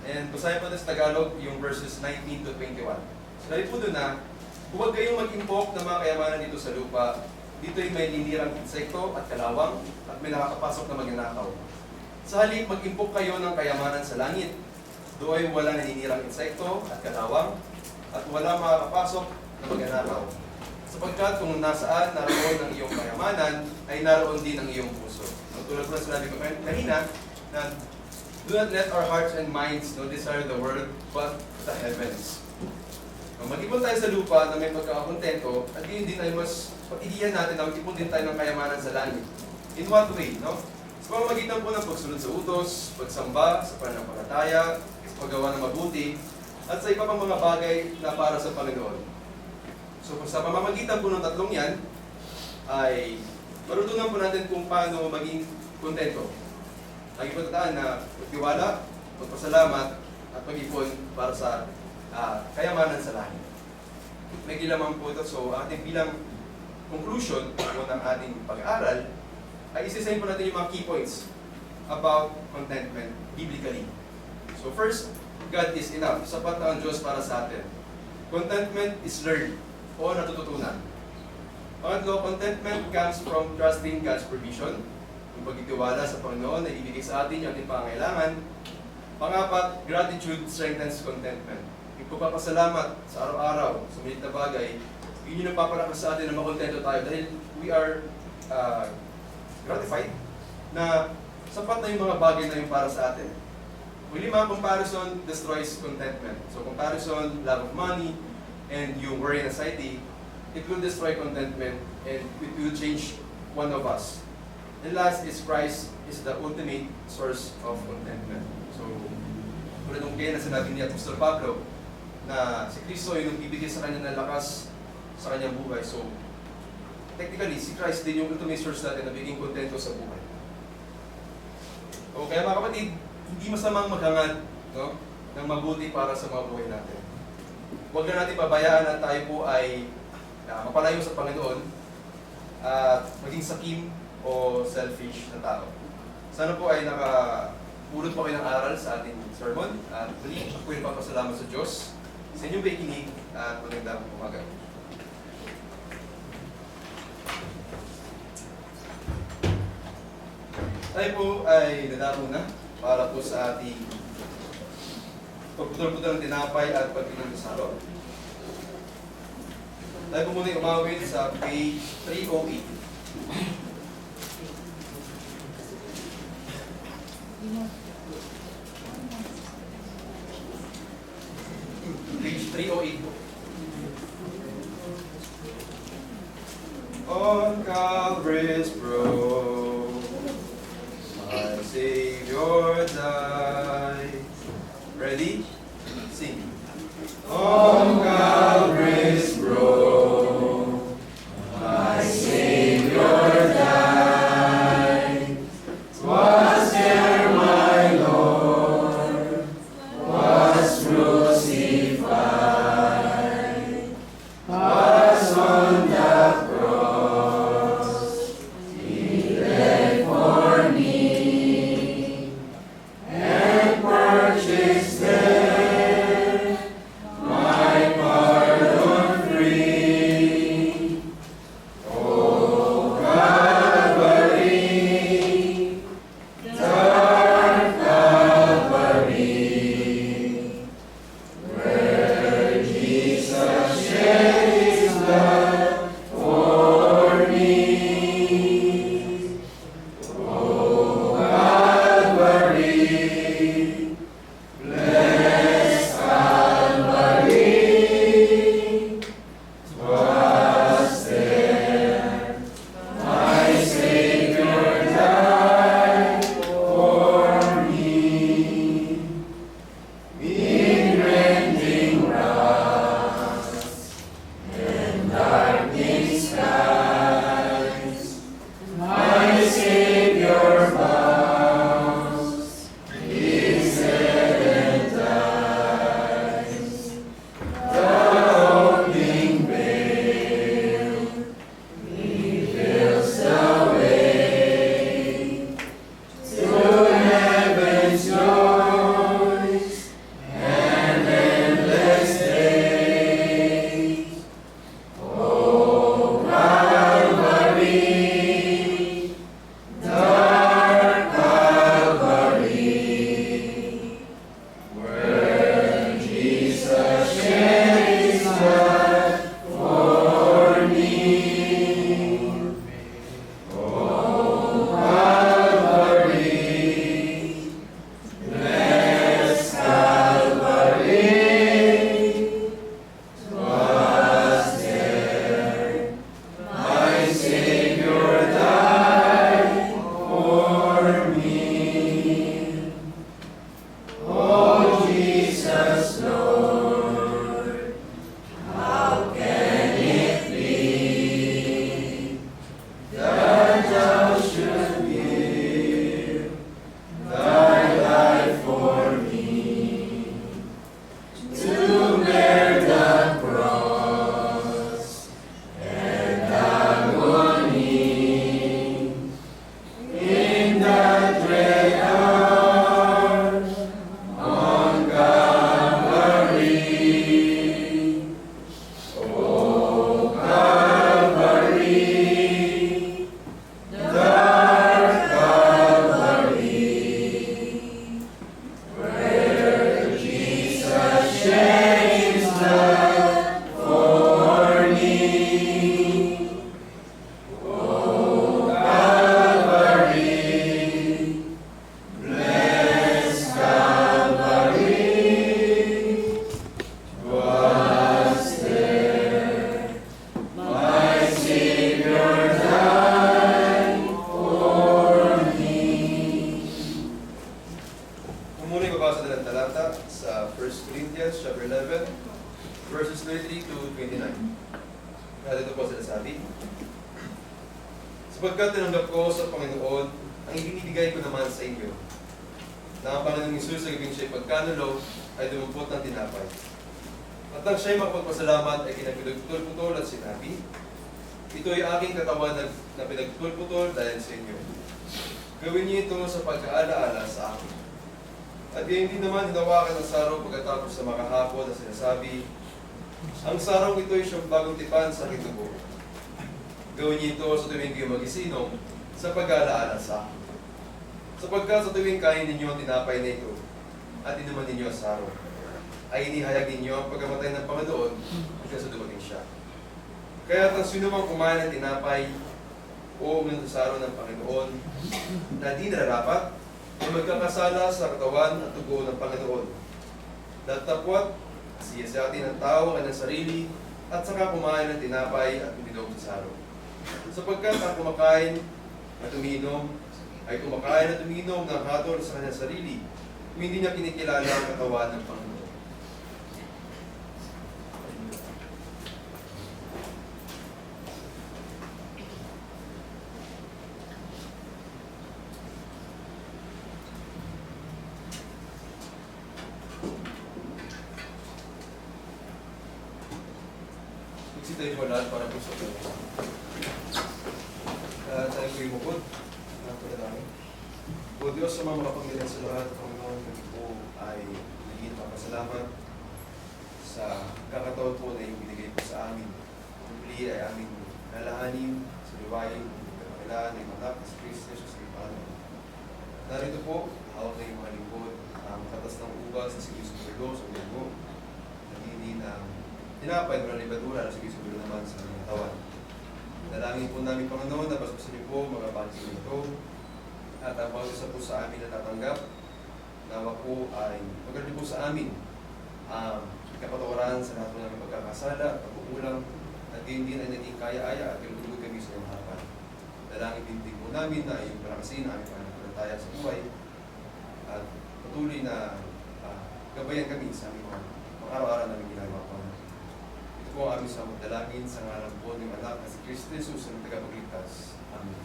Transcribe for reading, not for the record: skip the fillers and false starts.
And basahin po natin sa Tagalog yung verses 19 to 21. Sabi po doon na, huwag kayong mag-impok ng mga kayamanan dito sa lupa. Dito ay may linirang insekto at kalawang at may nakakapasok na magnanakaw. Sa halip, mag-impok kayo ng kayamanan sa langit. Doon ay walang naninirang insekto at kalawang at walang makakapasok na magnanakaw. Sapagkat kung nasaan naroon ang iyong kayamanan, ay naroon din ang iyong puso. Tulad po na sinabi ko kanina, na do not let our hearts and minds desire the world, but the heavens. Mag-ipon tayo sa lupa na may pagkakakontento, at yun din ay mas pag-idihan natin na mag-ipon din tayo ng kayamanan sa langit. In what way, no? Sa pamamagitan po ng pagsunod sa utos, pagsamba, sa pananampalataya, paggawa ng mabuti, at sa iba pang mga bagay na para sa Panginoon. So sa pamamagitan po ng tatlong yan, ay marutunan po natin kung paano maging kontento. Lagi po tataan na magtiwala, magpasalamat, at mag-ipon para sa kayamanan sa langit. May gilaman po ito. So ating bilang conclusion po ng ating pag-aaral, ay isisayin po natin yung mga key points about contentment biblically. So first, God is enough. Sapat na ang Diyos para sa atin. Contentment is learned o natututunan. Pangatlo, contentment comes from trusting God's provision. Yung pagtitiwala sa Panginoon na ibigay sa atin yung ating pangangailangan. Pangapat, gratitude strengthens contentment. Yung pagpapasalamat sa araw-araw, sa maliit na bagay, yun yung napapalakas sa atin na makontento tayo dahil we are gratified na sapat na yung mga bagay na yung para sa atin. Lima, comparison destroys contentment. So comparison, love of money, and yung worry and anxiety, it will destroy contentment and it will change one of us. And last is Christ is the ultimate source of contentment. So, tulad ng kaya na sinabi ni Apostol Pablo, na si Kristo yung bibigay sa kanya ng lakas sa kanyang buhay. So, technically, si Christ din yung ultimate source natin na biging kontento sa buhay. So, kaya mga kapatid, hindi masamang maghangad, no, ng mabuti para sa mga buhay natin. Huwag na natin pabayaan na tayo po ay mapalayo sa Panginoon at maging sakim o selfish na tao. Sana po ay nakapulot po kayo ng aral sa ating sermon at muli ako yung papasalamat sa Diyos sa inyong pakikinig at magandang umaga. Tayo po ay nadako na para po sa ating pagputol-putol ng tinapay at pagpinong ng salo. Tayo po muna umawit sa page 308. Page 308 po. On Calvary's road, my Savior died. Ready? Sing. On Calvary's road, my Savior died. Was there my Lord was crucified, was on the cross, He bled for me, and purchased them. sa 1 Corinthians chapter 11, verses 23 to 29. Dito po sinasabi, sapagkat tinanggap ko sa Panginoon ang ibinibigay ko naman sa inyo, na ang Panginoong Hesus sa gabing siya'y pagkanulo ay dumumpot ng tinapay. At nang siya'y makapagpasalamat ay kinapinagputol-putol at sinabi, ito ay aking katawan na pinagputol-putol dahil sa inyo. Gawin niyo ito sa pagkaalaala sa akin. At gayon din naman hinawakan ng saraw pagkatapos sa makahapon na sinasabi, ang saraw ito ay siyang bagong tipan sa aking dugo. Gawin niyo ito sa tuwing kayo mag-isinom sa pag-aalaala sa akin. Sapagkat sa tuwing kain ninyo ang tinapay na ito at inuman ninyo ang saraw, ay inihayag ninyo ang pagkamatay ng Panginoon hanggang sa dumating siya. Kaya ang sino mang kumain ng tinapay o uminom sa saraw ng Panginoon na di nararapat, ay magkakasala sa katawan at dugo ng Panginoon. Datapwat siya sa atin ang tao ang kanyang sarili at saka kumain ng tinapay at uminom sa saraw. Sapagkat ang kumakain at uminom ay kumakain at uminom ng hatol sa kanyang sarili, kung hindi niya kinikilala ang katawan ng Panginoon. Magsita yung lahat para po sa Diyos. Tayo po yung mukod. O Diyos, sa mga makapangyarihan sa lahat, Panginoon, kami po ay naging papasalamat sa kakataon po na yung binigay po sa amin. Muli ay aming nalahanin sa liwain ng kailangan ng anak sa Kristo sa Panginoon. Narito po, hawak na yung mga lingkod, ang katas ng ubas sa sigis-siguro sa ulo, naging ng tinapay ng libadura na sigis-siguro naman sa mga katawan. Dalangin po namin, Panginoon, na basbasan niyo po mga pangkin ito at ang bawat isa po sa amin na tatanggap, nawa po ay magaling po sa amin ang kapatawaran sa lahat po namin pagkakasala at pagkukulang at gayon din ay naging kaya-aya at ilulugod kami sa iyong harapan. Dalangin din po namin na iyong palakasin ang aming pananampalataya sa buhay at patuloy na gabayan kami sa aming mga araw-araw namin ginagawa po. Ito po ang aming sa dalangin sa ngalan po ng anak na si Kristo Jesus na tagapagligtas. Amen.